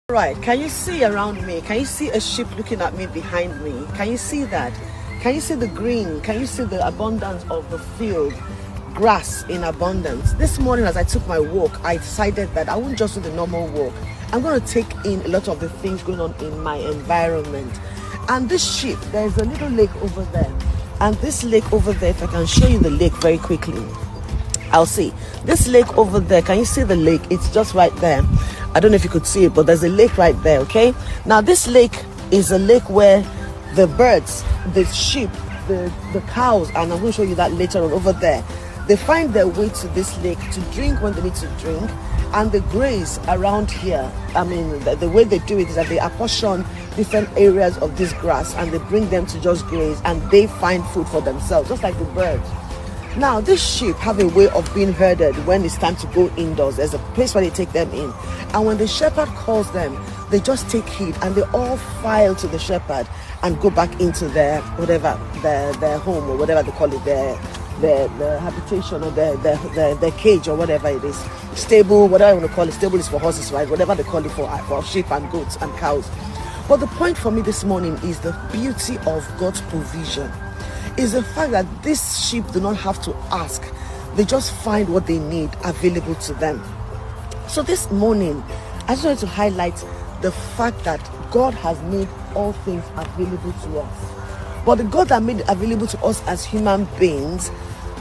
Right, can you see around me? Can you see a sheep looking at me behind me? Can you see that? Can you see the green? Can you see the abundance of the field? Grass in abundance. This morning as I took my walk, I decided that I won't just do the normal walk. I'm going to take in a lot of the things going on in my environment. And this sheep, there's a little lake over there. And this lake over there, if I can show you the lake very quickly, I'll see. This lake over there, can you see the lake? It's just right there. I don't know if you could see it, but there's a lake right there, okay? Now, this lake is a lake where the birds, the sheep, the cows, and I'm going to show you that later on over there, they find their way to this lake to drink when they need to drink, and they graze around here. I mean, the way they do it is that they apportion different areas of this grass and they bring them to just graze, and they find food for themselves, just like the birds. Now, these sheep have a way of being herded when it's time to go indoors. There's a place where they take them in. And when the shepherd calls them, they just take heed and they all file to the shepherd and go back into their home, or whatever they call it, their habitation, or their cage, or whatever it is. Stable, whatever you want to call it. Stable is for horses, right? Whatever they call it for sheep and goats and cows. But the point for me this morning is the beauty of God's provision. Is the fact that these sheep do not have to ask. They just find what they need available to them. So this morning, I just wanted to highlight the fact that God has made all things available to us. But the God that made it available to us as human beings,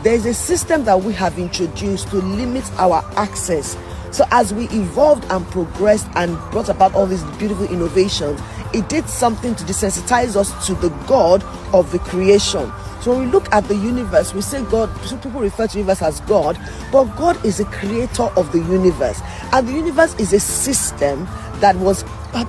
there is a system that we have introduced to limit our access. So as we evolved and progressed and brought about all these beautiful innovations, it did something to desensitize us to the God of the creation. So when we look at the universe, we say God, some people refer to the universe as God, but God is a creator of the universe. And the universe is a system that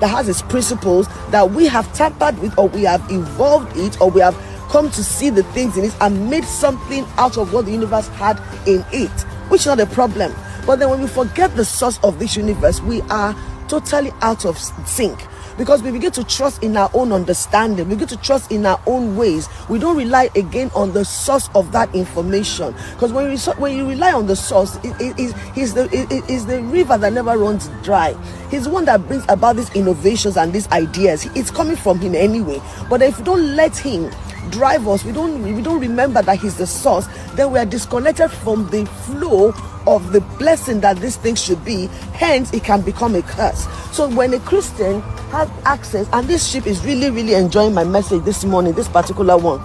has its principles that we have tampered with, or we have evolved it, or we have come to see the things in it and made something out of what the universe had in it, which is not a problem. But then when we forget the source of this universe, we are totally out of sync. Because we begin to trust in our own understanding, we begin to trust in our own ways. We don't rely again on the source of that information. Because when you rely on the source, he's the river that never runs dry. He's the one that brings about these innovations and these ideas. It's coming from him anyway. But if we don't let him drive us, we don't remember that he's the source, then we are disconnected from the flow of the blessing that this thing should be. Hence, it can become a curse. So when a Christian has access, and this sheep is really enjoying my message this morning, this particular one,